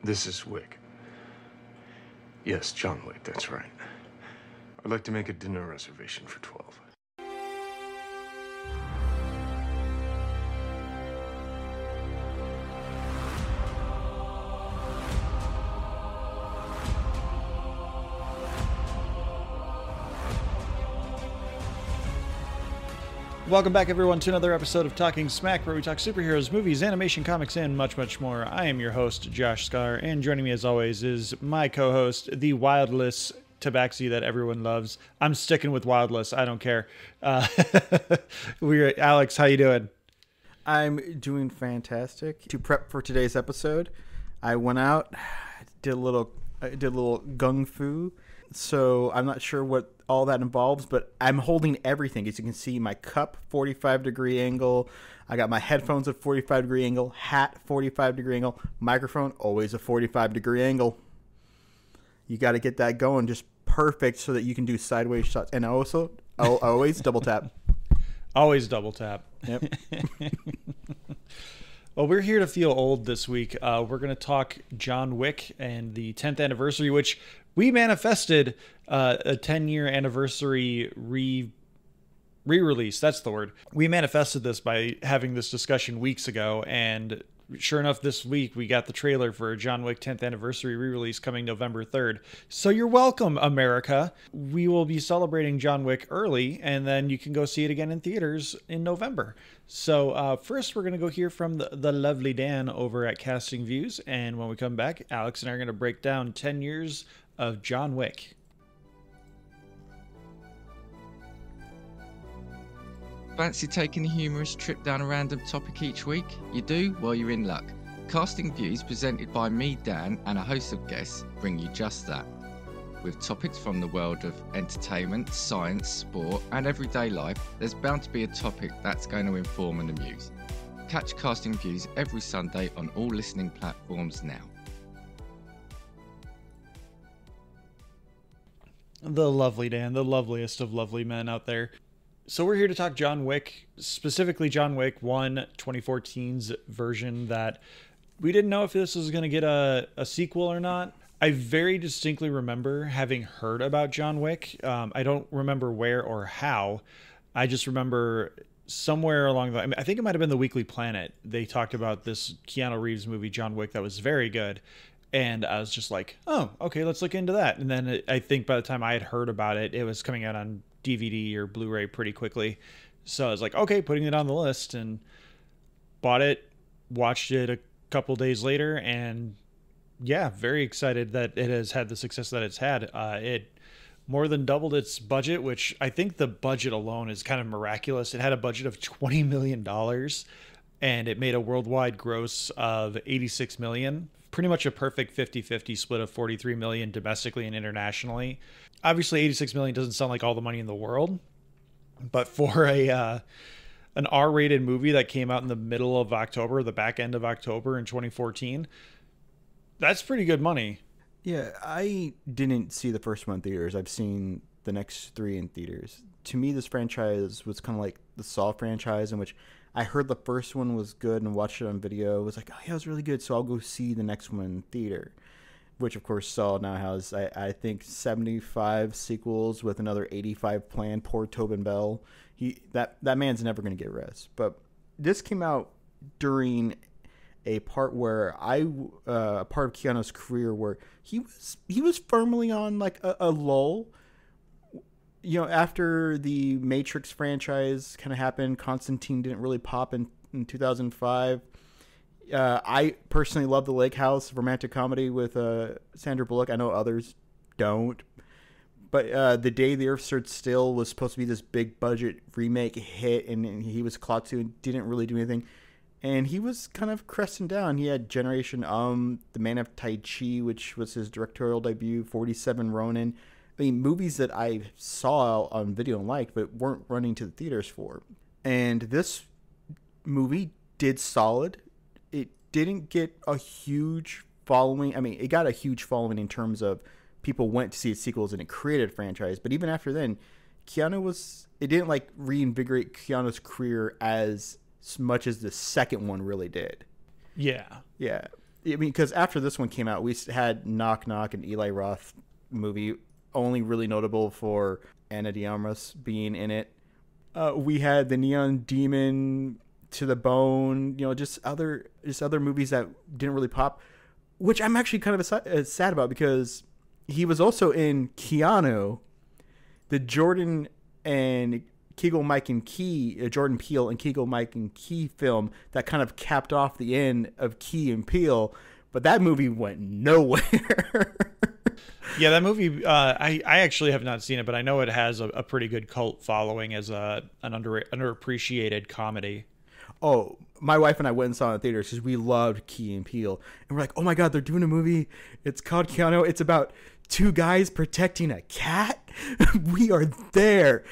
This is Wick. Yes, John Wick, that's right. I'd like to make a dinner reservation for 12. Welcome back, everyone, to another episode of Talking Smack, where we talk superheroes, movies, animation, comics, and much, much more. I am your host, Josh Scar, and joining me, as always, is my co-host, the wildless tabaxi that everyone loves. I'm sticking with wildless. I don't care. Alex, how you doing? I'm doing fantastic. To prep for today's episode, I went out, did a little gung fu. So I'm not sure what all that involves, but I'm holding everything. As you can see, my cup, 45-degree angle. I got my headphones at 45-degree angle, hat, 45-degree angle, microphone, always a 45-degree angle. You got to get that going just perfect so that you can do sideways shots. And also, always double tap. Always double tap. Yep. Well, we're here to feel old this week. We're going to talk John Wick and the 10th anniversary, which we manifested a 10-year anniversary re-release. That's the word. We manifested this by having this discussion weeks ago, and sure enough, this week we got the trailer for John Wick 10th anniversary re-release coming November 3rd. So you're welcome, America. We will be celebrating John Wick early, and then you can go see it again in theaters in November. So first, we're going to go hear from the lovely Dan over at Casting Views, and when we come back, Alex and I are going to break down 10 years of John Wick. Fancy taking a humorous trip down a random topic each week? You do? Well, you're in luck. Casting Views, presented by me, Dan, and a host of guests, bring you just that. With topics from the world of entertainment, science, sport, and everyday life, there's bound to be a topic that's going to inform and amuse. Catch Casting Views every Sunday on all listening platforms now. The lovely Dan, the loveliest of lovely men out there. So we're here to talk John Wick, specifically John Wick 1, 2014's version that we didn't know if this was going to get a sequel or not. I very distinctly remember having heard about John Wick. I don't remember where or how. I just remember somewhere along the... I think it might have been the Weekly Planet. They talked about this Keanu Reeves movie, John Wick, that was very good. And I was just like, oh, okay, let's look into that. And then I think by the time I had heard about it, it was coming out on DVD or Blu-ray pretty quickly. So I was like, okay, putting it on the list, and bought it, watched it a couple days later, and yeah, very excited that it has had the success that it's had. It more than doubled its budget, which I think the budget alone is kind of miraculous. It had a budget of $20 million, and it made a worldwide gross of $86 million. Pretty much a perfect 50-50 split of $43 million domestically and internationally. Obviously, $86 million doesn't sound like all the money in the world, but for an R-rated movie that came out in the middle of October, the back end of October in 2014, that's pretty good money. Yeah, I didn't see the first one in theaters. I've seen the next three in theaters. To me, this franchise was kind of like the Saw franchise, in which I heard the first one was good and watched it on video. It was like, oh yeah, it was really good, so I'll go see the next one in theater. Which, of course, Saw now has, I think, 75 sequels with another 85 planned. Poor Tobin Bell. That man's never going to get rest. But this came out during a part where a part of Keanu's career where he was firmly on like a lull. You know, after the Matrix franchise kind of happened, Constantine didn't really pop in 2005. I personally love The Lake House, romantic comedy with Sandra Bullock. I know others don't. But The Day the Earth Stood Still was supposed to be this big budget remake hit, and he was Klaatu and didn't really do anything. And he was kind of cresting down. He had Generation The Man of Tai Chi, which was his directorial debut, 47 Ronin. I mean, movies that I saw on video and liked, but weren't running to the theaters for. And this movie did solid. It didn't get a huge following. I mean, it got a huge following in terms of people went to see its sequels and it created a franchise. But even after then, it didn't like reinvigorate Keanu's career as much as the second one really did. Yeah. Yeah. I mean, because after this one came out, we had Knock Knock, an Eli Roth movie, only really notable for Ana de Armas being in it. We had the Neon Demon, To the Bone, just other movies that didn't really pop, which I'm actually kind of sad about, because he was also in Keanu, the Jordan and Kegel, Mike and Key, Jordan Peele and Kegel, Mike and Key film that kind of capped off the end of Key and Peele, but that movie went nowhere. Yeah, that movie, I actually have not seen it, but I know it has a pretty good cult following as an underappreciated comedy. Oh, my wife and I went and saw it in theaters because we loved Key and Peele. And we're like, oh my God, they're doing a movie. It's called Keanu. It's about two guys protecting a cat. We are there.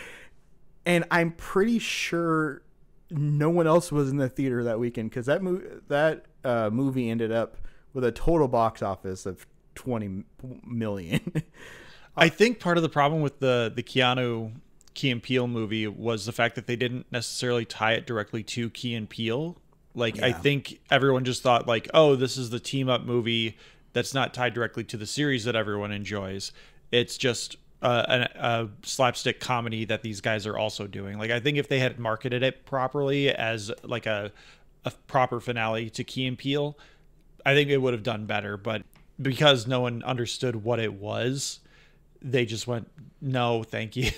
And I'm pretty sure no one else was in the theater that weekend, because that movie ended up with a total box office of 20 million. I think part of the problem with the Keanu Key and Peele movie was the fact that they didn't necessarily tie it directly to Key and Peele. Like, yeah. I think everyone just thought like, oh, this is the team up movie that's not tied directly to the series that everyone enjoys. It's just a slapstick comedy that these guys are also doing. Like, I think if they had marketed it properly as like a proper finale to Key and Peele, I think it would have done better. But because no one understood what it was, they just went, no, thank you.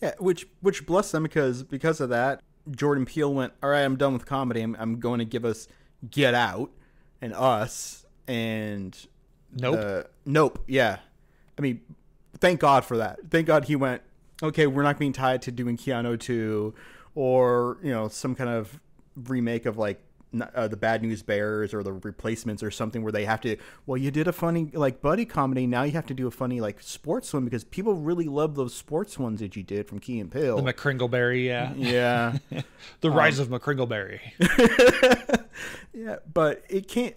Yeah, which bless them, because of that, Jordan Peele went, all right, I'm done with comedy. I'm going to give us Get Out and Us and Nope. Yeah. I mean, thank God for that. Thank God he went, okay, we're not being tied to doing Keanu 2 or, some kind of remake of like the Bad News Bears or the Replacements or something where they have to, well, you did a funny like buddy comedy, now you have to do a funny like sports one, because people really love those sports ones that you did from Key and Peele. The McCringleberry, yeah. The Rise of McCringleberry. Yeah, but it can't.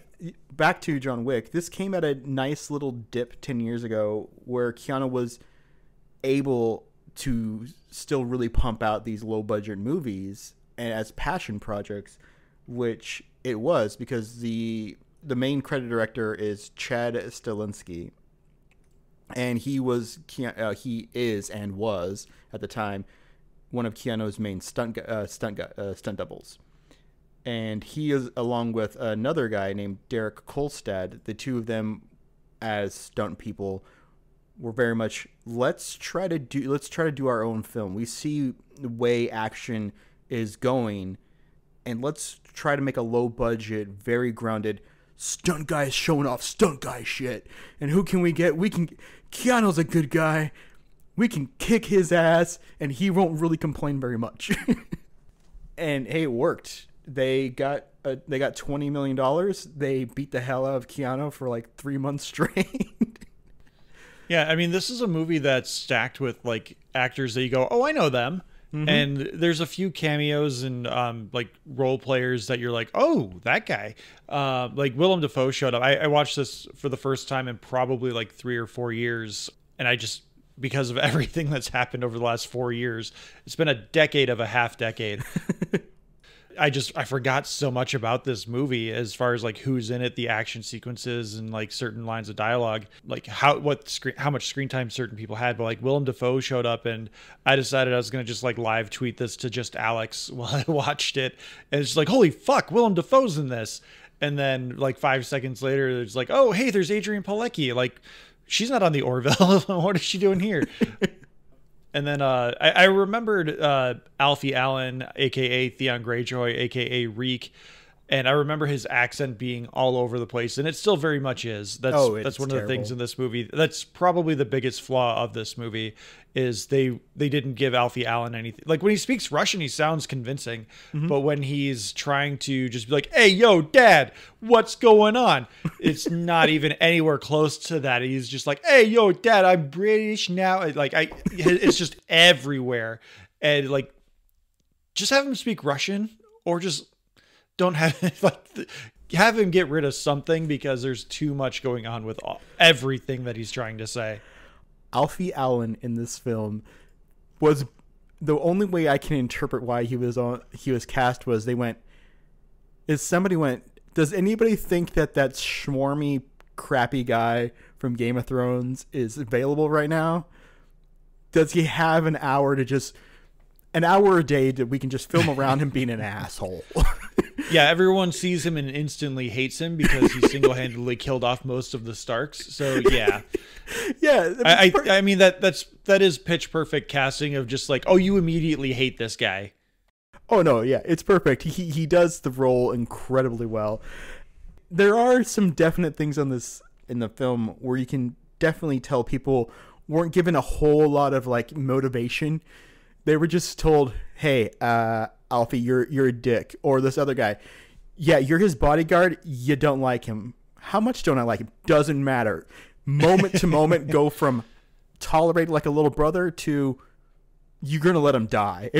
Back to John Wick, this came at a nice little dip 10 years ago where Keanu was able to still really pump out these low budget movies and as passion projects, which it was, because the main credit director is Chad Stahelski, and he is and was at the time one of Keanu's main stunt doubles, and he is, along with another guy named Derek Kolstad, the two of them as stunt people were very much let's try to do our own film. We see the way action is going, and let's try to make a low budget, very grounded stunt guy showing off stunt guy shit. And who can we get? Keanu's a good guy. We can kick his ass and he won't really complain very much. And hey, it worked. They got $20 million. They beat the hell out of Keanu for like 3 months straight. Yeah, I mean, this is a movie that's stacked with like actors that you go, oh, I know them. Mm-hmm. And there's a few cameos and like role players that you're like, oh, that guy. Like Willem Dafoe showed up. I watched this for the first time in probably like 3 or 4 years. And I just, because of everything that's happened over the last 4 years, it's been a decade of a half decade. I forgot so much about this movie as far as like who's in it, the action sequences, and like certain lines of dialogue, like how much screen time certain people had. But like Willem Dafoe showed up, and I decided I was gonna just like live tweet this to just Alex while I watched it, and it's just like, holy fuck, Willem Dafoe's in this. And then like 5 seconds later, it's like, oh hey, there's Adrianne Palicki. Like, she's not on the Orville. What is she doing here? And then I remembered Alfie Allen, a.k.a. Theon Greyjoy, a.k.a. Reek. And I remember his accent being all over the place. And it still very much is. That's one of the things in this movie. That's probably the biggest flaw of this movie, is they didn't give Alfie Allen anything. Like, when he speaks Russian, he sounds convincing. Mm-hmm. But when he's trying to just be like, hey, yo, dad, what's going on? It's not even anywhere close to that. He's just like, hey, yo, dad, I'm British now. It's just everywhere. And like, just have him speak Russian, or just don't have him get rid of something, because there's too much going on with everything that he's trying to say. Alfie Allen in this film was the only way I can interpret why he was cast was somebody went, Does anybody think that schwarmy, crappy guy from Game of Thrones is available right now? Does he have an hour a day that we can just film around him being an asshole? Yeah, everyone sees him and instantly hates him because he single-handedly killed off most of the Starks. So yeah, yeah. I mean that is pitch perfect casting of just like, oh, you immediately hate this guy. Oh no, yeah, it's perfect. He does the role incredibly well. There are some definite things in the film where you can definitely tell people weren't given a whole lot of like motivation. They were just told, "Hey, Alfie, you're a dick," or this other guy, "Yeah, you're his bodyguard. You don't like him. How much don't I like him? Doesn't matter." Moment to moment, go from tolerated like a little brother to you're gonna let him die.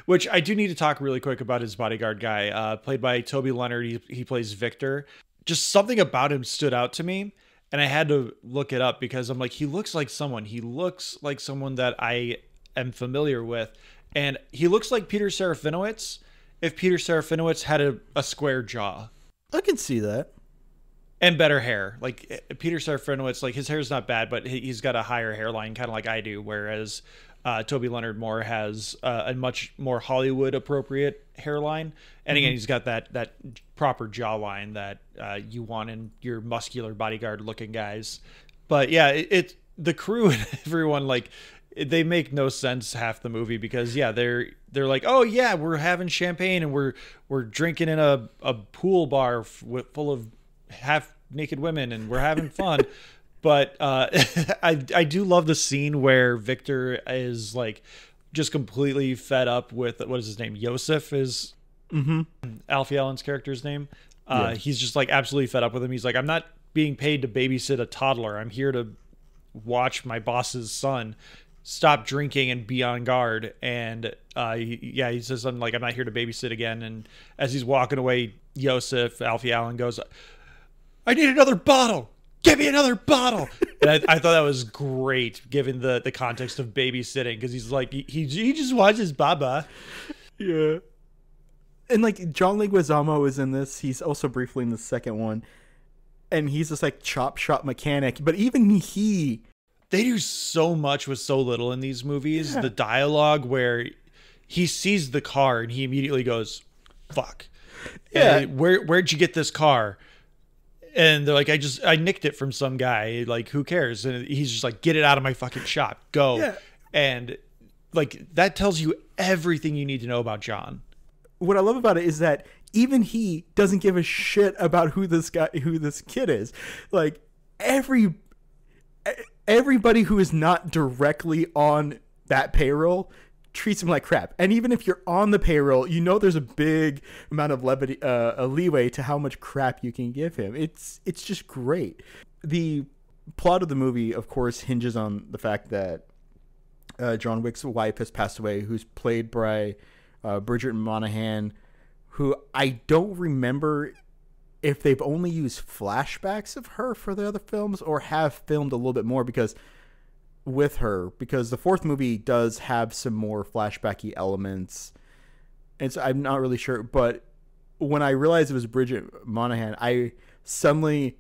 Which I do need to talk really quick about his bodyguard guy, played by Toby Leonard. He plays Victor. Just something about him stood out to me. And I had to look it up because I'm like, he looks like someone. He looks like someone that I am familiar with. And he looks like Peter Serafinowicz if Peter Serafinowicz had a square jaw. I can see that. And better hair. Like Peter Serafinowicz, like his hair's not bad, but he's got a higher hairline, kind of like I do. Whereas Toby Leonard Moore has a much more Hollywood appropriate hairline. And again, he's got that proper jawline that you want in your muscular bodyguard looking guys. But yeah, the crew and everyone, like, they make no sense half the movie because yeah, they're like, oh yeah, we're having champagne and we're drinking in a pool bar full of half naked women and we're having fun. But I do love the scene where Victor is like just completely fed up with, what is his name? Yosef is Alfie Allen's character's name. Yeah. He's just like absolutely fed up with him. He's like, I'm not being paid to babysit a toddler. I'm here to watch my boss's son stop drinking and be on guard. And he says something like, I'm not here to babysit again. And as he's walking away, Yosef, Alfie Allen, goes, I need another bottle. Give me another bottle. And I thought that was great given the context of babysitting, because he's like, he just watches Baba. Yeah. And like John Leguizamo is in this. He's also briefly in the second one. And he's this like chop shop mechanic. But even they do so much with so little in these movies. Yeah. The dialogue where he sees the car and he immediately goes, fuck. Yeah. Where'd you get this car? And they're like, I nicked it from some guy. Like, who cares? And he's just like, get it out of my fucking shop. Go. Yeah. And like, that tells you everything you need to know about John. What I love about it is that even he doesn't give a shit about who this kid is. Like, everybody who is not directly on that payroll treats him like crap. And even if you're on the payroll, you know there's a big amount of leeway to how much crap you can give him. It's just great. The plot of the movie, of course, hinges on the fact that John Wick's wife has passed away, who's played by Bridget Moynahan, who I don't remember if they've only used flashbacks of her for the other films or have filmed a little bit more because the fourth movie does have some more flashbacky elements. And so I'm not really sure, but when I realized it was Bridget Moynahan, I suddenly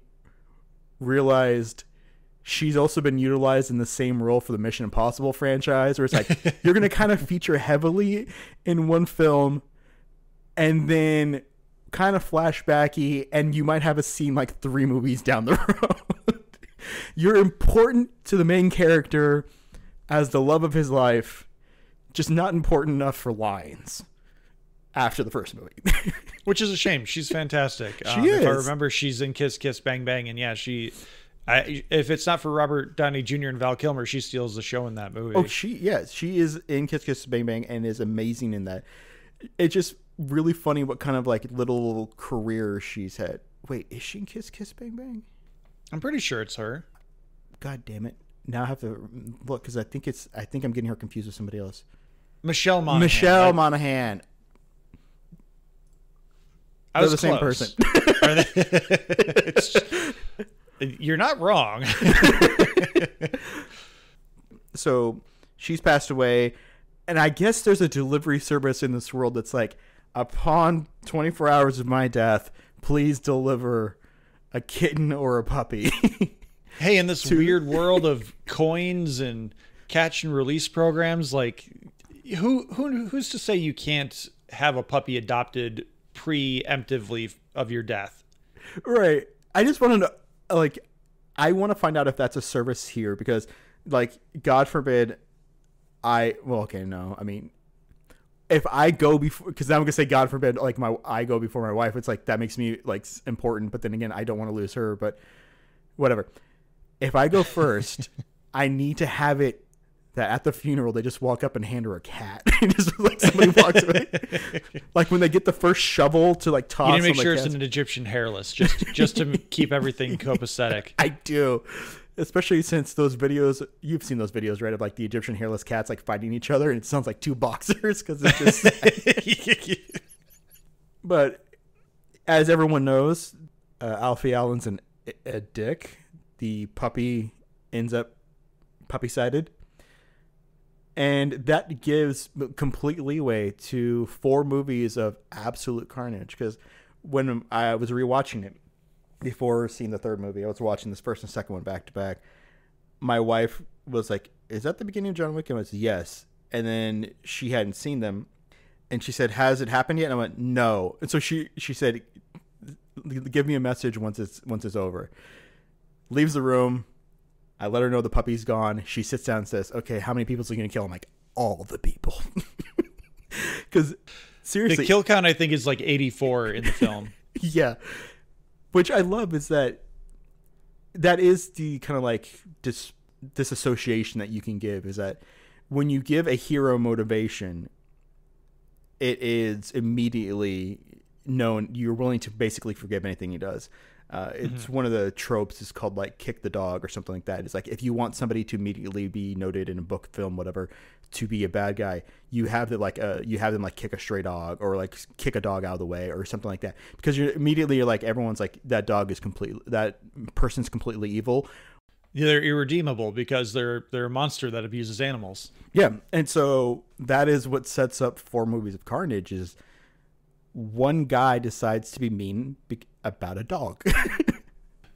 realized she's also been utilized in the same role for the Mission Impossible franchise, where it's like, you're going to kind of feature heavily in one film and then kind of flashbacky, and you might have a scene like 3 movies down the road. You're important to the main character as the love of his life, just not important enough for lines after the first movie. Which is a shame. She's fantastic. She is. If I remember, she's in Kiss Kiss Bang Bang, and yeah, if it's not for Robert Downey Jr. and Val Kilmer, she steals the show in that movie. Oh, she is in Kiss Kiss Bang Bang and is amazing in that. It's just really funny what kind of like little career she's had. Wait, is she in Kiss Kiss Bang Bang? I'm pretty sure it's her. God damn it! Now I have to look because I think I'm getting her confused with somebody else. Michelle Monaghan. Michelle Monaghan. I was the same person. Are they? You're not wrong. So she's passed away, and I guess there's a delivery service in this world that's like, upon 24 hours of my death, please deliver a kitten or a puppy. Hey, in this weird world of coins and catch and release programs, like who's to say you can't have a puppy adopted preemptively of your death? Right. I just want to know, like, I want to find out if that's a service here because, like, God forbid if I go before, because I'm gonna say God forbid, like I go before my wife, it's like that makes me like important, but then again I don't want to lose her, but whatever. If I go first, I need to have it that at the funeral they just walk up and hand her a cat. Just like somebody walks away, like when they get the first shovel to like toss. You need to make on sure the it's an Egyptian hairless, just to keep everything copacetic. I do. Especially since those videos, you've seen those videos, right? Of like the Egyptian hairless cats like fighting each other, and it sounds like two boxers because it's just. But as everyone knows, Alfie Allen's a dick. The puppy ends up puppy-sided, and that gives complete leeway to 4 movies of absolute carnage. Because when I was rewatching it, before seeing the 3rd movie, I was watching this first and second one back to back. My wife was like, "Is that the beginning of John Wick?" And I was, "Yes." And then she hadn't seen them, and she said, "Has it happened yet?" And I went, "No." And so she said, "Give me a message once it's over." Leaves the room. I let her know the puppy's gone. She sits down and says, "Okay, how many people are you going to kill?" I'm like, "All the people." Because seriously, the kill count I think is like 84 in the film. Yeah. Which I love is that is the kind of like disassociation that you can give, is that when you give a hero motivation, it is immediately known you're willing to basically forgive anything he does. It's one of the tropes is called like kick the dog or something like that. It's like if you want somebody to immediately be noted in a book, film, whatever, to be a bad guy, you have them like kick a stray dog or like kick a dog out of the way or something like that, because you're like everyone's like that person's completely evil. They're irredeemable because they're a monster that abuses animals. Yeah, and so that is what sets up 4 movies of carnage. Is one guy decides to be mean about a dog.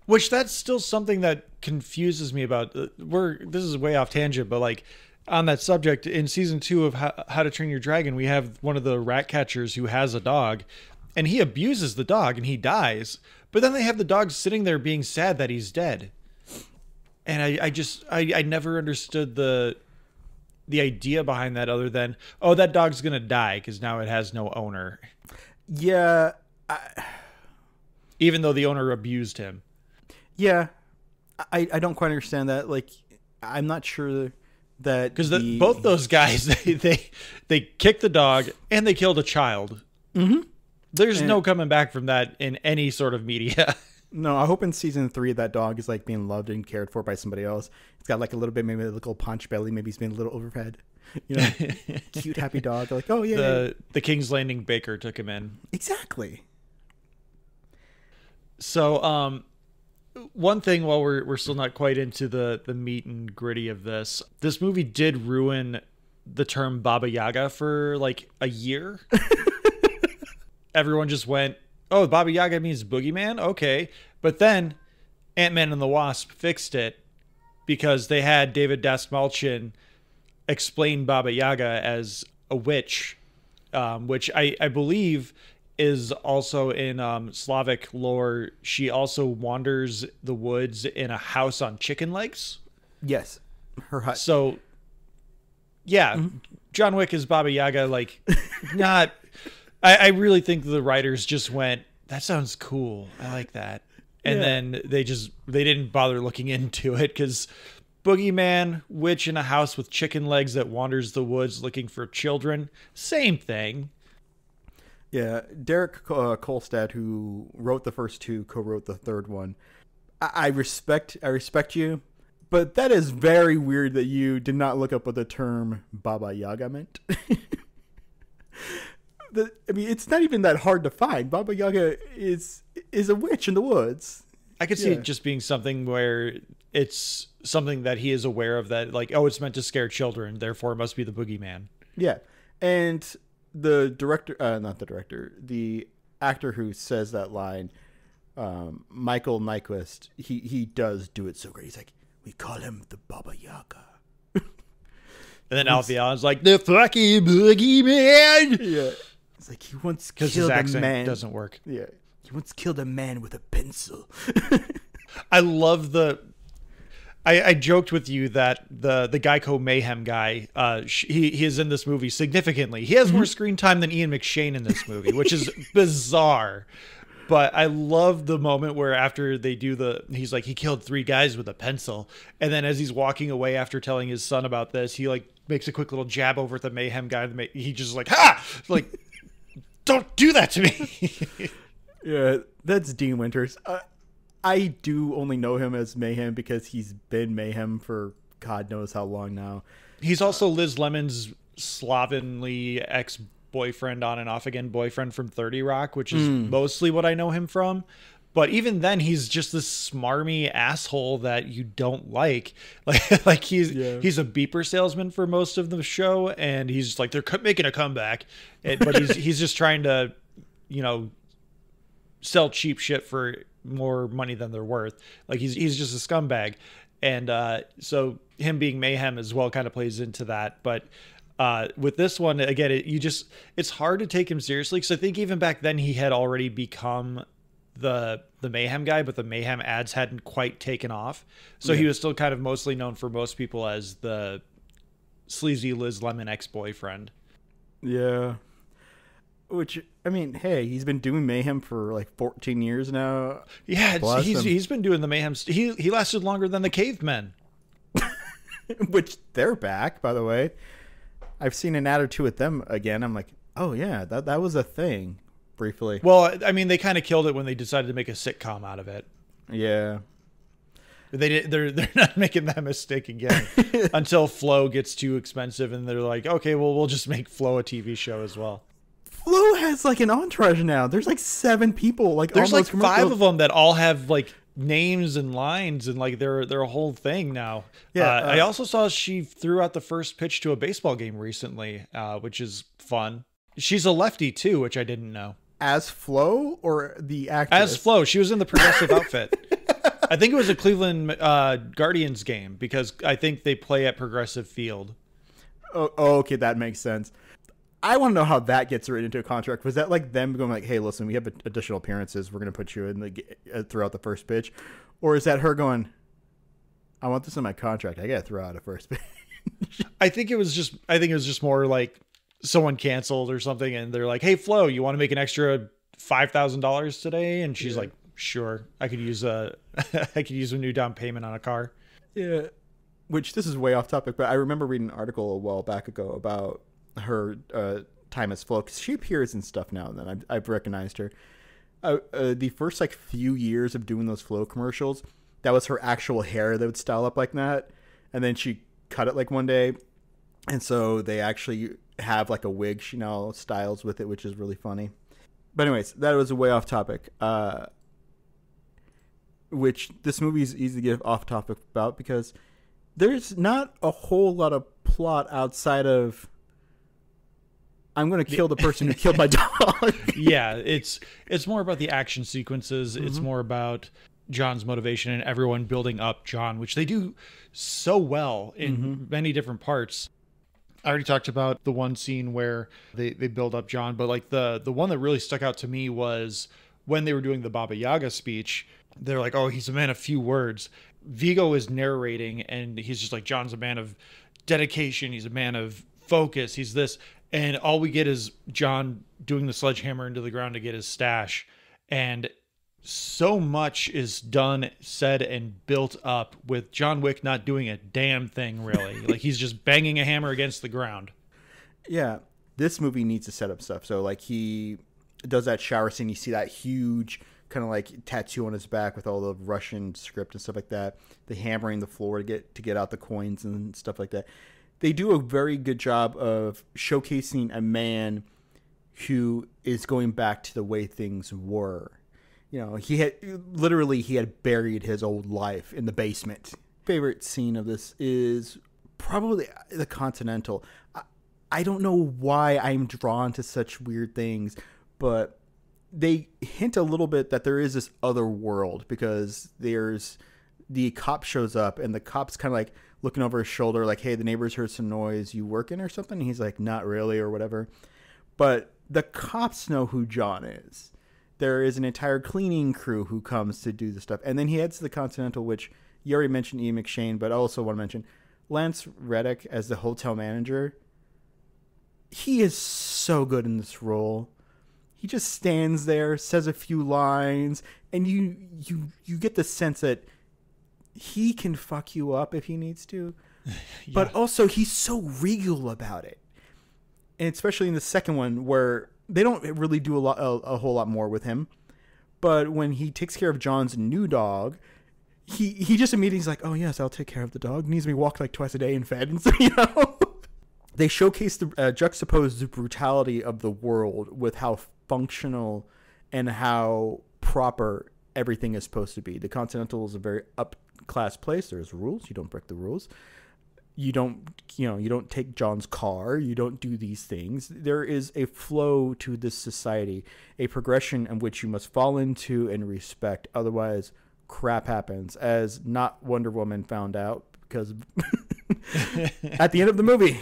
Which that's still something that confuses me about. This is way off tangent, but like on that subject, in season 2 of How to Train Your Dragon, we have one of the rat catchers who has a dog, and he abuses the dog and he dies. But then they have the dog sitting there being sad that he's dead. And I never understood the idea behind that, other than, oh, that dog's gonna die because now it has no owner. Yeah. Even though the owner abused him. Yeah. I don't quite understand that. Like, I'm not sure that because both those guys they kicked the dog and they killed a child. Mm-hmm. There's no coming back from that in any sort of media. No, I hope in season 3 that dog is like being loved and cared for by somebody else. It's got like a little bit, maybe a little punch belly. Maybe he's been a little overfed. You know, cute, happy dog. They're like, oh yeah. The King's Landing baker took him in. Exactly. So, one thing, while we're still not quite into the meat and gritty of this movie did ruin the term Baba Yaga for like a year. Everyone just went, oh, Baba Yaga means boogeyman? Okay. But then Ant-Man and the Wasp fixed it because they had David Dastmalchian explain Baba Yaga as a witch, which I believe is also in Slavic lore. She also wanders the woods in a house on chicken legs. Yes. Her hut. So, yeah, John Wick is Baba Yaga. Like, not... I really think the writers just went, that sounds cool. I like that. And then they didn't bother looking into it, because boogeyman, witch in a house with chicken legs that wanders the woods looking for children, same thing. Yeah, Derek Kolstad, who wrote the first 2, co-wrote the 3rd one. I respect you, but that is very weird that you did not look up what the term Baba Yaga meant. I mean, it's not even that hard to find. Baba Yaga is a witch in the woods. I could see it just being something where it's something that he is aware of, that like, oh, it's meant to scare children, therefore it must be the boogeyman. Yeah. And the director, not the director, the actor who says that line, Michael Nyqvist, he does do it so great. He's like, we call him the Baba Yaga. And then Alfie is like, the fucking boogeyman. Yeah. It's like, he once because killed his a accent man. doesn't work. Yeah. He once killed a man with a pencil. I love I joked with you that the Geico Mayhem guy, he is in this movie significantly. He has more screen time than Ian McShane in this movie, which is bizarre. But I love the moment where after they do he's like, he killed 3 guys with a pencil. And then as he's walking away after telling his son about this, he like makes a quick little jab over at the Mayhem guy. He just like, ha! Like, don't do that to me. Yeah, that's Dean Winters. I do only know him as Mayhem because he's been Mayhem for God knows how long now. He's also Liz Lemon's slovenly ex-boyfriend, on and off again boyfriend from 30 Rock, which is mostly what I know him from. But even then, he's just this smarmy asshole that you don't like. Like he's a beeper salesman for most of the show, and he's just like, they're making a comeback, but he's just trying to, sell cheap shit for more money than they're worth. Like he's just a scumbag, and so him being Mayhem as well kind of plays into that. But with this one again, it's hard to take him seriously because I think even back then he had already become the Mayhem guy, but the Mayhem ads hadn't quite taken off, so he was still kind of mostly known for most people as the sleazy Liz Lemon ex-boyfriend. Yeah. Which, I mean, hey, he's been doing Mayhem for like 14 years now. Yeah, he's been doing the Mayhem. He lasted longer than the Cavemen. Which, they're back, by the way. I've seen an ad or two with them again. I'm like, oh yeah, that was a thing, briefly. Well, I mean, they kind of killed it when they decided to make a sitcom out of it. Yeah. They're not making that mistake again until Flo gets too expensive, and they're like, okay, well, we'll just make Flo a TV show as well. Flo has like an entourage now. There's like 7 people. Like there's like 5 of them that all have like names and lines, and like they're a whole thing now. Yeah, I also saw she threw out the first pitch to a baseball game recently, which is fun. She's a lefty too, which I didn't know. As Flo or the actress? As Flo. She was in the progressive outfit. I think it was a Cleveland Guardians game because I think they play at Progressive Field. Oh, okay, that makes sense. I want to know how that gets written into a contract. Was that like them going like, hey, listen, we have additional appearances. We're going to put you in throughout the first pitch. Or is that her going, I want this in my contract. I got to throw out a first pitch. I think it was just more like someone canceled or something. And they're like, hey, Flo, you want to make an extra $5,000 today? And she's like, sure. I could use a new down payment on a car. Yeah. Which, this is way off topic, but I remember reading an article a while back ago about her time as Flo, because she appears in stuff now and then. I've recognized her. The first like few years of doing those Flo commercials, that was her actual hair that would style up like that, and then she cut it like one day, and so they actually have like a wig she now styles with it, which is really funny. But anyways, that was a way off topic. Which this movie is easy to get off topic about because there's not a whole lot of plot outside of I'm going to kill the person who killed my dog. Yeah, it's more about the action sequences. Mm-hmm. It's more about John's motivation and everyone building up John, which they do so well in many different parts. I already talked about the one scene where they build up John, but like the one that really stuck out to me was when they were doing the Baba Yaga speech. They're like, oh, he's a man of few words. Vigo is narrating, and he's just like, John's a man of dedication. He's a man of focus. He's this. And all we get is John doing the sledgehammer into the ground to get his stash. And so much is done, said, and built up with John Wick not doing a damn thing, really. Like, he's just banging a hammer against the ground. Yeah. This movie needs to set up stuff. So, like, he does that shower scene. You see that huge kind of, like, tattoo on his back with all the Russian script and stuff like that. The hammering the floor to get out the coins and stuff like that. They do a very good job of showcasing a man who is going back to the way things were. You know, he had buried his old life in the basement. Favorite scene of this is probably the Continental. I don't know why I'm drawn to such weird things, but they hint a little bit that there is this other world, because the cop shows up and the cop's kind of like looking over his shoulder like, hey, the neighbors heard some noise, you working or something? And he's like, not really, or whatever. But the cops know who John is. There is an entire cleaning crew who comes to do the stuff. And then he heads to the Continental, which you already mentioned Ian McShane, but I also want to mention Lance Reddick as the hotel manager. He is so good in this role. He just stands there, says a few lines, and you get the sense that he can fuck you up if he needs to. Yeah. But also he's so regal about it. And especially in the second one, where they don't really do a whole lot more with him. But when he takes care of John's new dog, he just immediately is like, oh yes, I'll take care of the dog. Needs to be walked like twice a day and fed. And so, they showcase the juxtapose the brutality of the world with how functional and how proper everything is supposed to be. The Continental is a very up-class place. There's rules. You don't break the rules. You don't take John's car. You don't do these things. There is a flow to this society, a progression in which you must fall into and respect. Otherwise, crap happens, as not Wonder Woman found out, because at the end of the movie.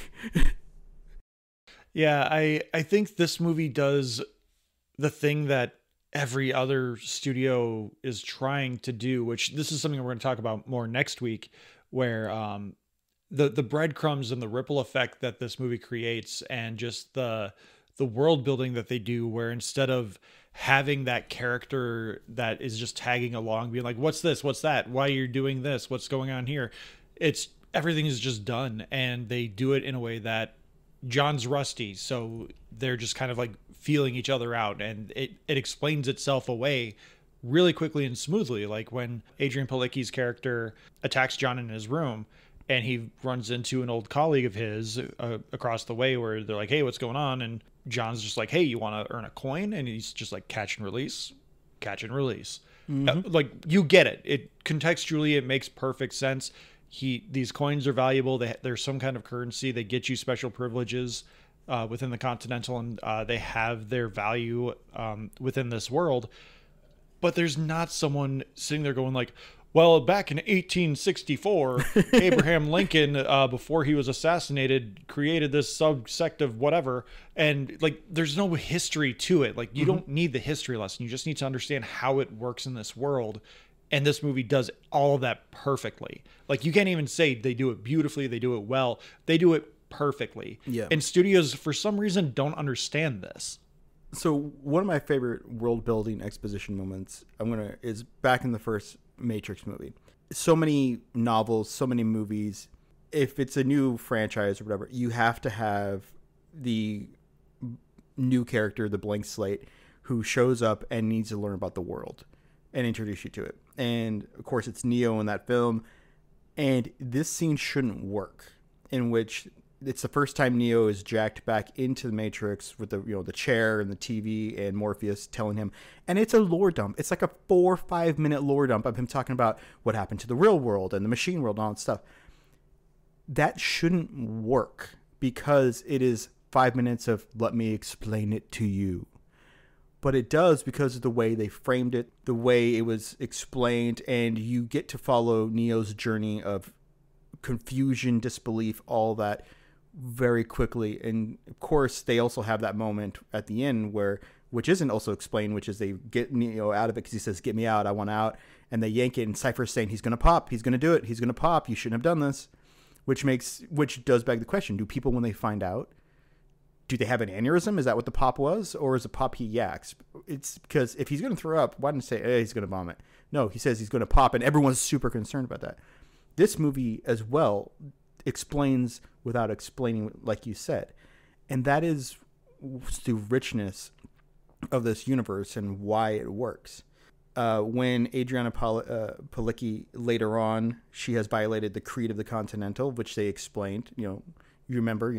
Yeah, I think this movie does the thing that every other studio is trying to do, which this is something we're going to talk about more next week, where the breadcrumbs and the ripple effect that this movie creates, and just the world building that they do, where instead of having that character that is just tagging along, being like, what's this, what's that, why you're doing this, what's going on here, it's everything is just done, and they do it in a way that John's rusty, so they're just kind of like feeling each other out, and it explains itself away really quickly and smoothly. Like when Adrianne Palicki's character attacks John in his room, and he runs into an old colleague of his across the way, where they're like, hey, what's going on? And John's just like, hey, you want to earn a coin? And he's just like, catch and release. Mm-hmm. Like, you get it. It contextually, it makes perfect sense. These coins are valuable. There's some kind of currency. They get you special privileges within the Continental, and they have their value within this world. But there's not someone sitting there going like, well, back in 1864, Abraham Lincoln, before he was assassinated, created this subsect of whatever. And like, there's no history to it. Like, you don't need the history lesson. You just need to understand how it works in this world. And this movie does all of that perfectly. Like, you can't even say they do it beautifully, they do it well. They do it perfectly. Yeah. And studios, for some reason, don't understand this. So one of my favorite world building exposition moments is back in the first Matrix movie. So many novels, so many movies. If it's a new franchise or whatever, you have to have the new character, the blank slate, who shows up and needs to learn about the world and introduce you to it. And of course, it's Neo in that film. And this scene shouldn't work, in which it's the first time Neo is jacked back into the Matrix with the chair and the TV and Morpheus telling him, and it's a lore dump. It's like a 4 or 5 minute lore dump of him talking about what happened to the real world and the machine world and all that stuff. That shouldn't work, because it is 5 minutes of let me explain it to you. But it does, because of the way they framed it, the way it was explained, and you get to follow Neo's journey of confusion, disbelief, all that very quickly. And of course, they also have that moment at the end which isn't also explained, which is they get Neo out of it because he says, get me out, I want out. And they yank it, and Cypher's saying, he's going to pop, he's going to do it, he's going to pop, you shouldn't have done this. Which does beg the question, do people, when they find out, do they have an aneurysm? Is that what the pop was? Or is the pop he yaks? It's because if he's going to throw up, why didn't he say, hey, he's going to vomit? No, he says he's going to pop, and everyone's super concerned about that. This movie as well explains without explaining, like you said. And that is the richness of this universe and why it works. When Adrianne Palicki, later on, she has violated the creed of the Continental, which they explained. You remember,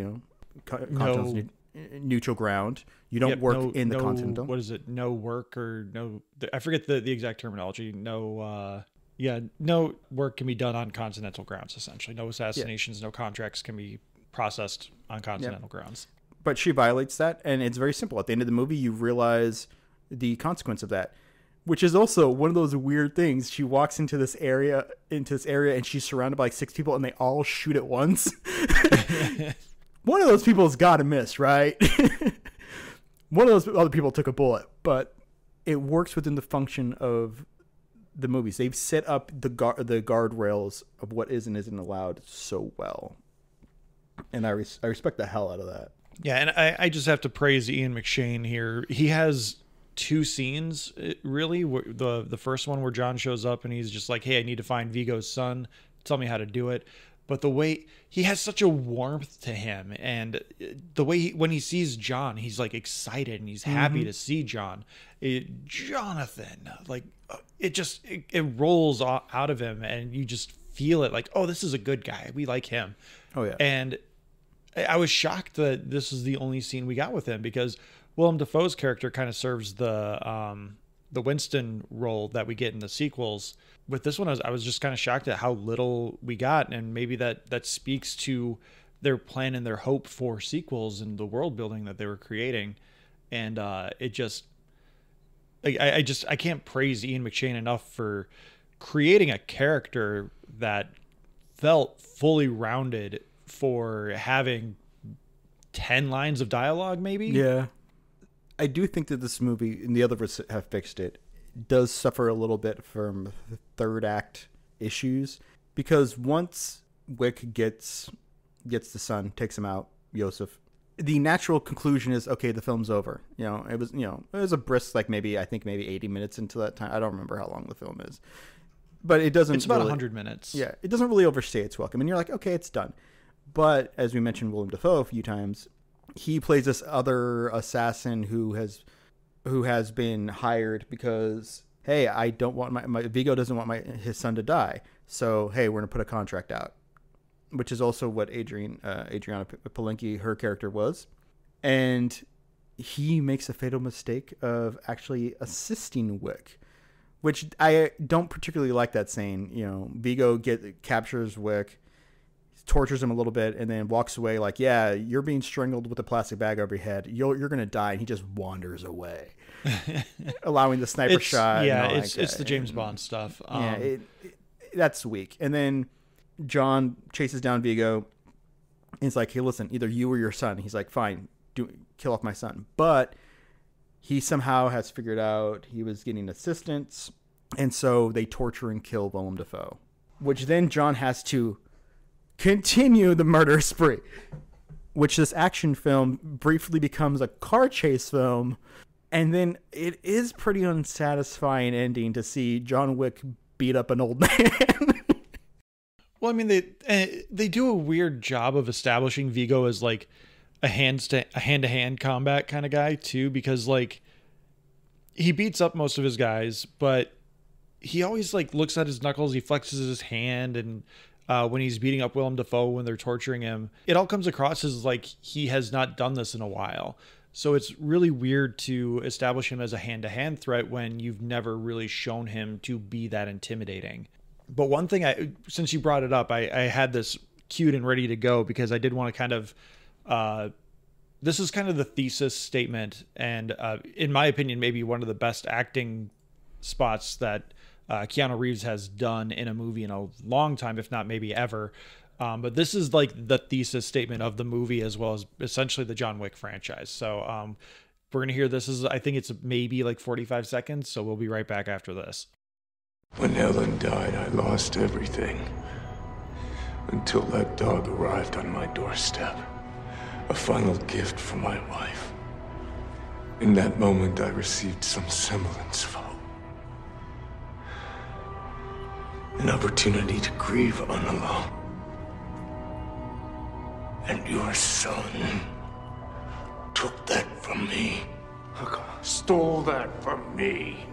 Continental's neutral ground. You don't work in the Continental. What is it? No work or no... I forget the exact terminology. No work can be done on Continental grounds, essentially. No assassinations, no contracts can be processed on continental grounds. But she violates that, and it's very simple. At the end of the movie, you realize the consequence of that, which is also one of those weird things. She walks into this area, and she's surrounded by like 6 people, and they all shoot at once. One of those people's got to miss, right? One of those other people took a bullet, but it works within the function of the movies. They've set up the guardrails of what is and isn't allowed so well, and I respect the hell out of that. Yeah, and I just have to praise Ian McShane here. He has 2 scenes, really. The first one where John shows up and he's just like, hey, I need to find Viggo's son. Tell me how to do it. But the way he has such a warmth to him, and the way when he sees John, he's like excited and he's happy to see John. Jonathan, like it rolls out of him, and you just feel it like, oh, this is a good guy. We like him. Oh yeah. And I was shocked that this is the only scene we got with him, because Willem Dafoe's character kind of serves the Winston role that we get in the sequels. With this one, I was just kind of shocked at how little we got, and maybe that speaks to their plan and their hope for sequels and the world building that they were creating. And it just, I can't praise Ian McShane enough for creating a character that felt fully rounded for having 10 lines of dialogue, maybe. Yeah. I do think that this movie, and the others have fixed it, does suffer a little bit from third act issues, because once Wick gets the son, takes him out, Joseph, the natural conclusion is, okay, the film's over. It was a brisk, like maybe 80 minutes into that time. I don't remember how long the film is, but it doesn't. It's about really, 100 minutes. Yeah, it doesn't really overstay its welcome, and you're like, okay, it's done. But as we mentioned, Willem Dafoe a few times, he plays this other assassin who has been hired because, hey, I don't want my Viggo doesn't want his son to die, so hey, we're gonna put a contract out, which is also what Adrianne Palicki, her character, was, and he makes a fatal mistake of actually assisting Wick, which I don't particularly like that saying. Viggo captures Wick, tortures him a little bit, and then walks away like, yeah, you're being strangled with a plastic bag over your head. You're going to die. And he just wanders away, allowing the sniper shot. Yeah, it's the James Bond stuff. That's weak. And then John chases down Viggo, and he's like, hey, listen, either you or your son. He's like, fine, kill off my son. But he somehow has figured out he was getting assistance, and so they torture and kill Willem Dafoe, which then John has to continue the murder spree, which this action film briefly becomes a car chase film, and then it is pretty unsatisfying ending to see John Wick beat up an old man. Well, I mean, they do a weird job of establishing Viggo as like a hand-to-hand combat kind of guy too, because like he beats up most of his guys, but he always like looks at his knuckles, he flexes his hand, and when he's beating up Willem Dafoe, when they're torturing him, it all comes across as like he has not done this in a while. So it's really weird to establish him as a hand-to-hand threat when you've never really shown him to be that intimidating. But one thing, since you brought it up, I had this queued and ready to go, because I did want to kind of, this is kind of the thesis statement, and in my opinion, maybe one of the best acting spots that Keanu Reeves has done in a movie in a long time, if not maybe ever. But this is like the thesis statement of the movie, as well as essentially the John Wick franchise. So we're going to hear this. I think it's maybe like 45 seconds. So we'll be right back after this. When Ellen died, I lost everything. Until that dog arrived on my doorstep. A final gift from my wife. In that moment, I received some semblance of hope. An opportunity to grieve unalone. And your son took that from me. Stole that from me.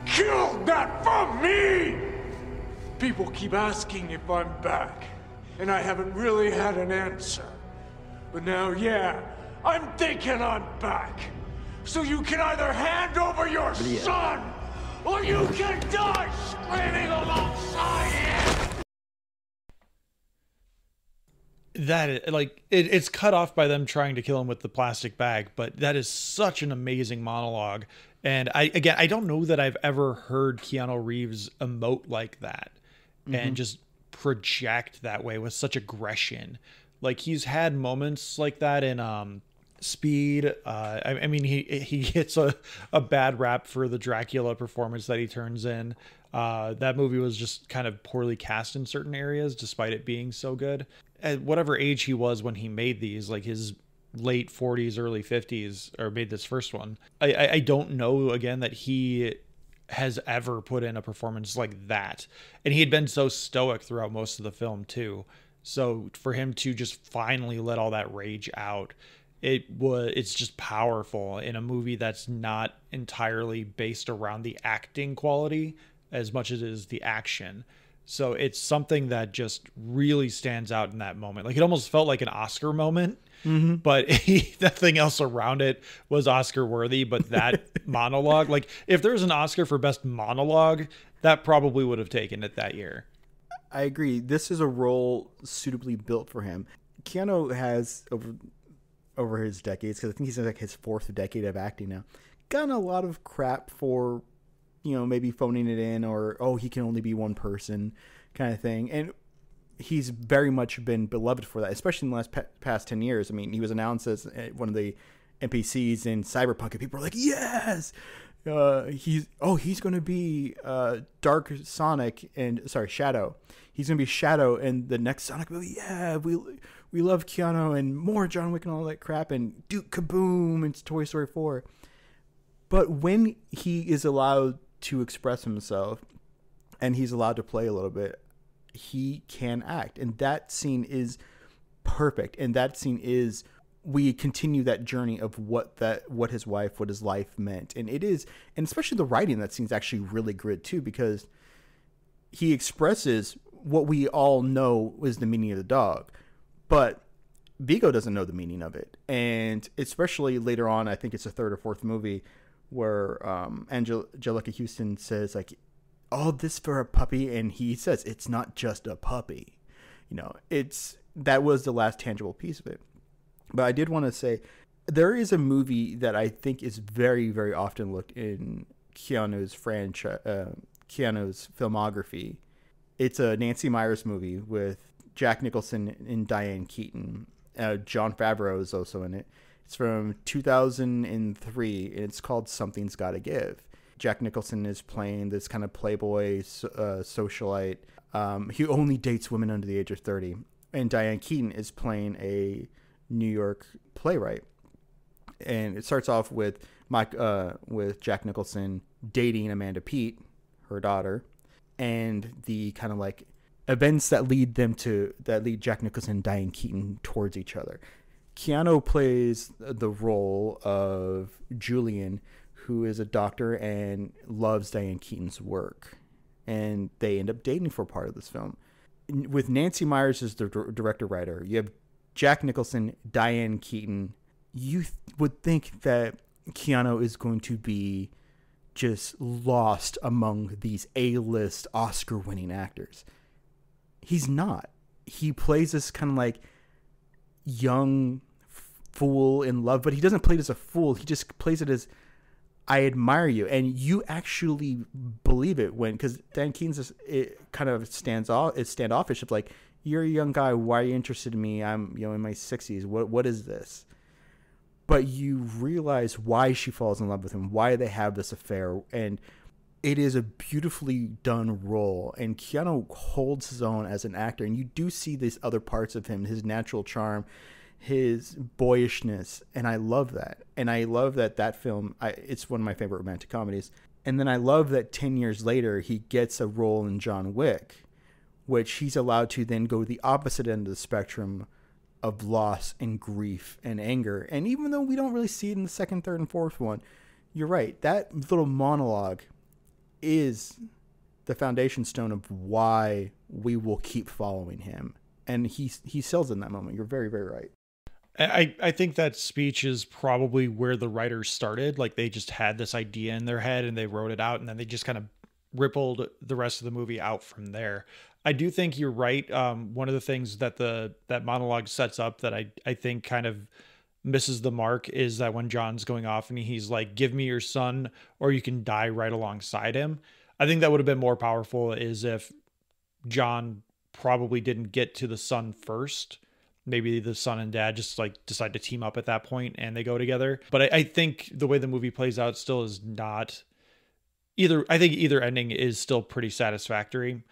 Killed that from me! People keep asking if I'm back, and I haven't really had an answer. But now, yeah, I'm thinking I'm back. So you can either hand over your son, or you can die screaming alongside him! It's cut off by them trying to kill him with the plastic bag, but that is such an amazing monologue. And I don't know that I've ever heard Keanu Reeves emote like that and just project that way with such aggression. Like, he's had moments like that in Speed. I mean, he gets a bad rap for the Dracula performance that he turns in. That movie was just kind of poorly cast in certain areas, despite it being so good. At whatever age he was when he made these, like his late 40s, early 50s, or made this first one, I don't know, again, that he has ever put in a performance like that. And he had been so stoic throughout most of the film too. So for him to just finally let all that rage out, it's just powerful in a movie that's not entirely based around the acting quality as much as it is the action. So it's something that just really stands out in that moment. Like, it almost felt like an Oscar moment, but nothing else around it was Oscar worthy. But that monologue, like, if there was an Oscar for best monologue, that probably would have taken it that year. I agree. This is a role suitably built for him. Keanu has, over his decades, because I think he's in like his fourth decade of acting now, gotten a lot of crap for, maybe phoning it in, or, oh, he can only be one person kind of thing. And he's very much been beloved for that, especially in the last past 10 years. I mean, he was announced as one of the NPCs in Cyberpunk, and people are like, yes! He's going to be Shadow. He's going to be Shadow in the next Sonic movie. Yeah, we love Keanu and more John Wick and all that crap, and Duke Kaboom and Toy Story 4. But when he is allowed to express himself and he's allowed to play a little bit, he can act. And that scene is perfect. And that scene is, we continue that journey of what his life meant. And it is, and especially the writing in that scene is actually really good too, because he expresses what we all know is the meaning of the dog, but Vigo doesn't know the meaning of it. And especially later on, I think it's the third or fourth movie, where Angelica Houston says, like, all this for a puppy, and he says it's not just a puppy. That was the last tangible piece of it. But I did want to say, there is a movie that I think is very, very often looked in Keanu's filmography. It's a Nancy Meyers movie with Jack Nicholson and Diane Keaton. Jon Favreau is also in it. It's from 2003, and it's called Something's Gotta Give. Jack Nicholson is playing this kind of playboy socialite. He only dates women under the age of 30. And Diane Keaton is playing a New York playwright. And it starts off with Jack Nicholson dating Amanda Peet, her daughter, and the kind of like events that lead Jack Nicholson and Diane Keaton towards each other. Keanu plays the role of Julian, who is a doctor and loves Diane Keaton's work. And they end up dating for part of this film. With Nancy Meyers as the director-writer, you have Jack Nicholson, Diane Keaton. You would think that Keanu is going to be just lost among these A-list Oscar-winning actors. He's not. He plays this kind of like young fool in love, but he doesn't play it as a fool. He just plays it as, I admire you, and you actually believe it because Dan Keaton's it kind of stands off. It's standoffish. It's like, you're a young guy. Why are you interested in me? I'm in my 60s. What is this? But you realize why she falls in love with him, why they have this affair, and it is a beautifully done role. And Keanu holds his own as an actor, and you do see these other parts of him, his natural charm, his boyishness, and I love that. And I love that film, it's one of my favorite romantic comedies. And then I love that 10 years later, he gets a role in John Wick, which he's allowed to then go the opposite end of the spectrum of loss and grief and anger. And even though we don't really see it in the second, third, and fourth one, you're right. That little monologue is the foundation stone of why we will keep following him. And he sells in that moment. You're very, very right. I think that speech is probably where the writers started. Like, they just had this idea in their head and they wrote it out, and then they just kind of rippled the rest of the movie out from there. I do think you're right. One of the things that that monologue sets up that I think kind of misses the mark is that when John's going off and he's like, give me your son or you can die right alongside him. I think that would have been more powerful is if John probably didn't get to the son first. Maybe the son and dad just like decide to team up at that point and they go together. But I think the way the movie plays out still is not either. I think either ending is still pretty satisfactory.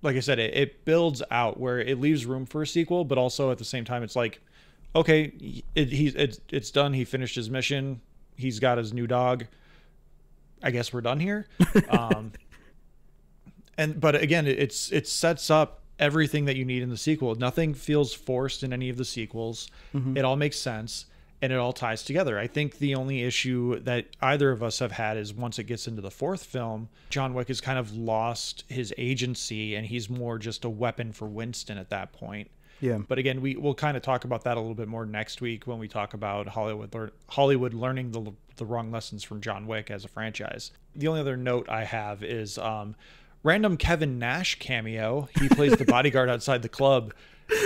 Like I said, it builds out where it leaves room for a sequel, but also at the same time, it's like, okay, it's done. He finished his mission. He's got his new dog. I guess we're done here. But again, it sets up everything that you need in the sequel. Nothing feels forced in any of the sequels. Mm-hmm. It all makes sense and it all ties together. I think the only issue that either of us have had is once it gets into the fourth film, John Wick has kind of lost his agency and he's more just a weapon for Winston at that point. Yeah. But again, we'll kind of talk about that a little bit more next week when we talk about Hollywood learning the wrong lessons from John Wick as a franchise. The only other note I have is random Kevin Nash cameo. He plays the bodyguard outside the club.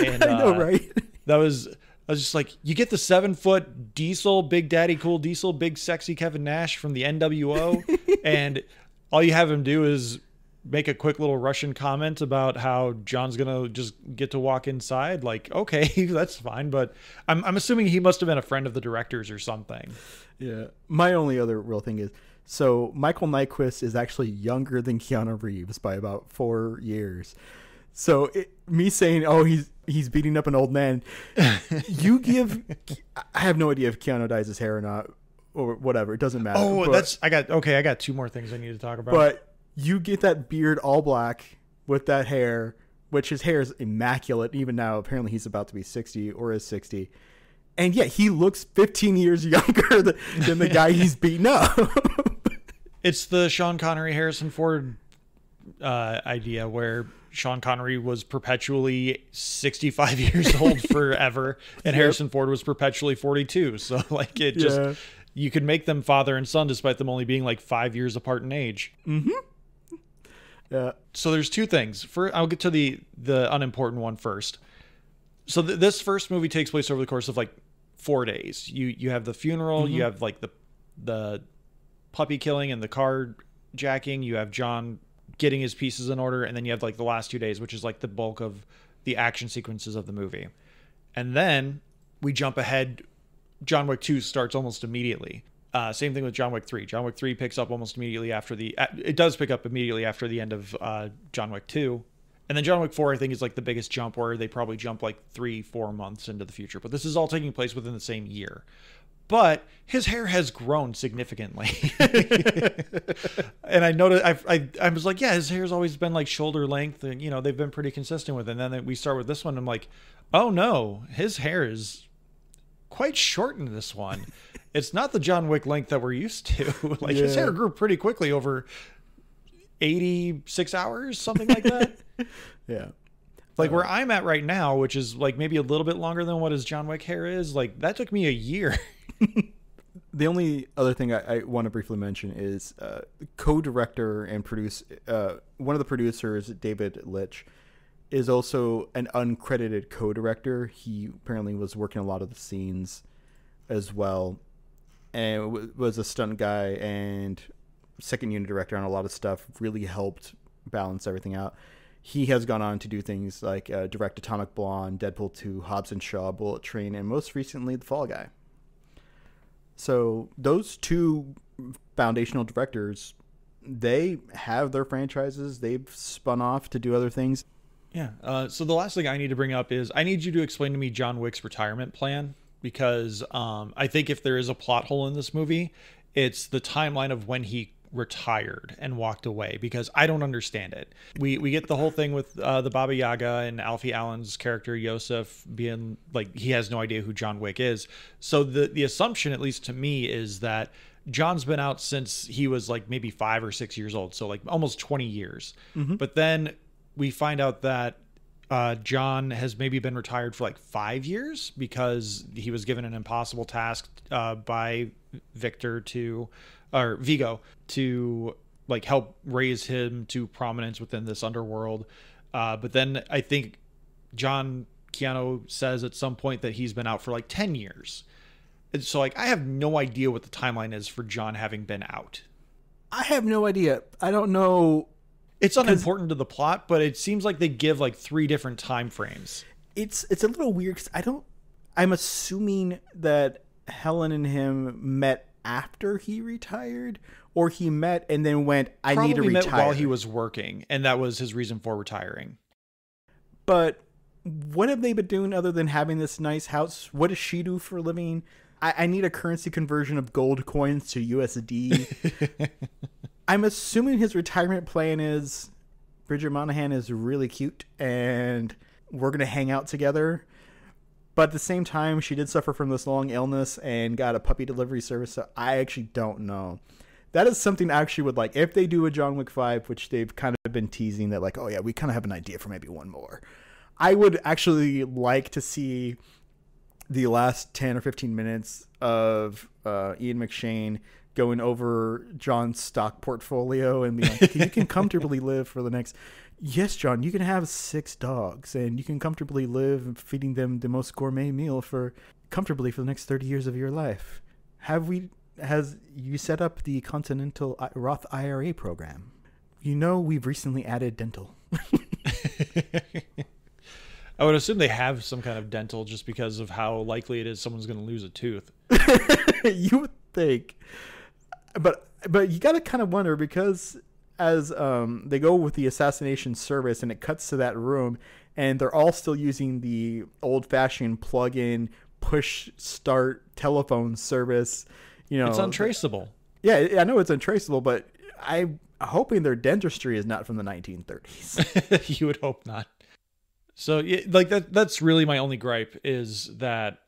And I know, right? I was just like, you get the 7-foot Diesel, Big Daddy Cool Diesel, big sexy Kevin Nash from the NWO. And all you have him do is make a quick little Russian comment about how John's going to just get to walk inside. Like, okay, that's fine. But I'm assuming he must have been a friend of the director's or something. Yeah. My only other real thing is, so Michael Nyqvist is actually younger than Keanu Reeves by about 4 years. So me saying, oh, he's beating up an old man, I have no idea if Keanu dyes his hair or not or whatever. It doesn't matter. Oh, I got 2 more things I need to talk about. But you get that beard all black with that hair, which his hair is immaculate. Even now, apparently he's about to be 60 or is 60. And yet he looks 15 years younger than the guy he's beating up. It's the Sean Connery, Harrison Ford idea where Sean Connery was perpetually 65 years old forever and Harrison Ford was perpetually 42. So like you could make them father and son despite them only being like 5 years apart in age. Mm-hmm. Yeah. So there's 2 things. I'll get to the unimportant one first. So this first movie takes place over the course of like 4 days. You have the funeral, you have like the puppy killing and the car jacking, you have John getting his pieces in order, and then you have like the last 2 days, which is like the bulk of the action sequences of the movie. And then we jump ahead. John Wick 2 starts almost immediately. Same thing with John Wick 3. John Wick 3 picks up almost immediately after it does pick up immediately after the end of John Wick 2. And then John Wick 4, I think, is like the biggest jump where they probably jump like 3-4 months into the future. But this is all taking place within the same year. But his hair has grown significantly. And I noticed, I was like, yeah, his hair's always been like shoulder length. And, you know, they've been pretty consistent with it. And then we start with this one. I'm like, oh no, his hair is quite short in this one. It's not the John Wick length that we're used to. Like his hair grew pretty quickly over 86 hours, something like that. Yeah. Like where I'm at right now, which is like maybe a little bit longer than what his John Wick hair is, like that took me a year. The only other thing I want to briefly mention is co-director and one of the producers, David Litch, is also an uncredited co-director. He apparently was working a lot of the scenes as well, and was a stunt guy and second unit director on a lot of stuff. Really helped balance everything out. He has gone on to do things like direct Atomic Blonde, Deadpool 2, Hobbs and Shaw, Bullet Train, and most recently The Fall Guy. So those 2 foundational directors, they have their franchises. They've spun off to do other things. Yeah. So the last thing I need to bring up is I need you to explain to me John Wick's retirement plan, because I think if there is a plot hole in this movie, it's the timeline of when he retired and walked away, because I don't understand it. We get the whole thing with the Baba Yaga and Alfie Allen's character Yosef being like he has no idea who John Wick is. So the assumption, at least to me, is that John's been out since he was like maybe 5 or 6 years old, so like almost 20 years. Mm-hmm. But then we find out that John has maybe been retired for like 5 years because he was given an impossible task by Vigo to like help raise him to prominence within this underworld. But then I think Keanu says at some point that he's been out for like 10 years. And so like I have no idea what the timeline is for John having been out. I have no idea. I don't know. It's unimportant to the plot, but it seems like they give like 3 different time frames. It's a little weird because I'm assuming that Helen and him met after he retired, or he met and then went, I need to retire. Met while he was working, and that was his reason for retiring. But what have they been doing other than having this nice house? What does she do for a living? I need a currency conversion of gold coins to USD. I'm assuming his retirement plan is Bridget Moynahan is really cute and we're going to hang out together. But at the same time, she did suffer from this long illness and got a puppy delivery service. So I actually don't know. That is something I actually would like. If they do a John Wick 5, which they've kind of been teasing that like, oh yeah, we kind of have an idea for maybe one more. I would actually like to see the last 10 or 15 minutes of Ian McShane going over John's stock portfolio and being like, you can comfortably live for the next... Yes, John, you can have 6 dogs and you can comfortably live feeding them the most gourmet meal comfortably for the next 30 years of your life. Has you set up the Continental Roth IRA program? You know, we've recently added dental. I would assume they have some kind of dental just because of how likely it is someone's going to lose a tooth. You would think. But you got to kind of wonder because as they go with the assassination service and it cuts to that room and they're all still using the old-fashioned plug-in push start telephone service. You know, it's untraceable. Yeah, I know it's untraceable, but I'm hoping their dentistry is not from the 1930s. You would hope not. So, yeah, like that's really my only gripe is that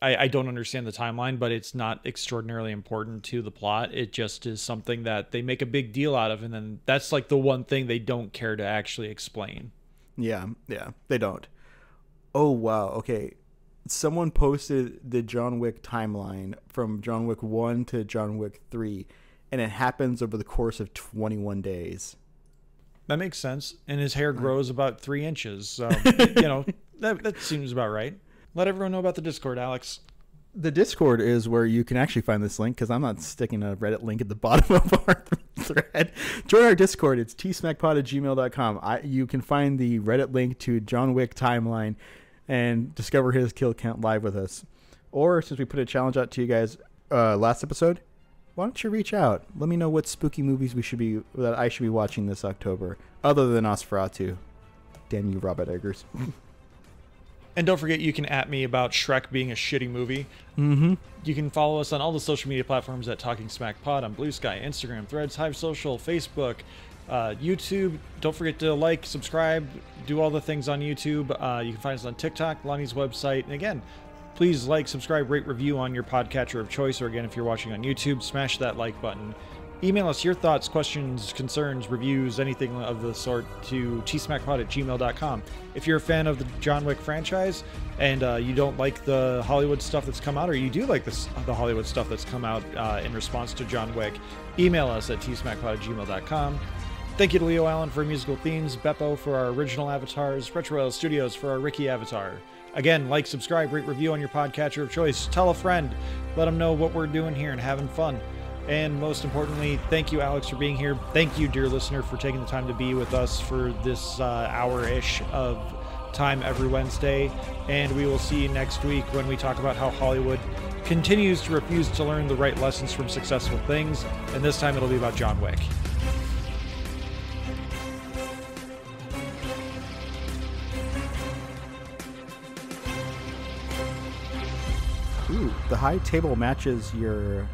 I don't understand the timeline, but it's not extraordinarily important to the plot. It just is something that they make a big deal out of, and then that's like the one thing they don't care to actually explain. Yeah, they don't. Oh, wow. Okay. Someone posted the John Wick timeline from John Wick 1 to John Wick 3, and it happens over the course of 21 days. That makes sense. And his hair grows about 3 inches. So, that seems about right. Let everyone know about the Discord, Alex. The Discord is where you can actually find this link because I'm not sticking a Reddit link at the bottom of our thread. Join our Discord. It's tsmackpod@gmail.com. You can find the Reddit link to John Wick timeline and discover his kill count live with us. Or since we put a challenge out to you guys last episode, why don't you reach out? Let me know what spooky movies that I should be watching this October, other than Nosferatu. Damn you, Robert Eggers. And don't forget, you can at me about Shrek being a shitty movie. Mm-hmm. You can follow us on all the social media platforms at Talking Smack Pod on Blue Sky, Instagram, Threads, Hive Social, Facebook, YouTube. Don't forget to like, subscribe, do all the things on YouTube. You can find us on TikTok, Lonnie's website. And again, please like, subscribe, rate, review on your podcatcher of choice. Or again, if you're watching on YouTube, smash that like button. Email us your thoughts, questions, concerns, reviews, anything of the sort to tsmackpod@gmail.com. If you're a fan of the John Wick franchise and you don't like the Hollywood stuff that's come out, or you do like the Hollywood stuff that's come out in response to John Wick, email us at tsmackpod@gmail.com. Thank you to Leo Allen for musical themes, Beppo for our original avatars, Retrorail Studios for our Ricky avatar. Again, like, subscribe, rate, review on your podcatcher of choice. Tell a friend. Let them know what we're doing here and having fun. And most importantly, thank you, Alex, for being here. Thank you, dear listener, for taking the time to be with us for this hour-ish of time every Wednesday. And we will see you next week when we talk about how Hollywood continues to refuse to learn the right lessons from successful things. And this time it'll be about John Wick. Ooh, the high table matches your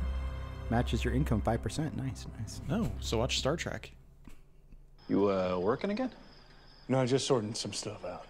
income 5%. Nice. Oh, so watch Star Trek. You working again? No, just sorting some stuff out.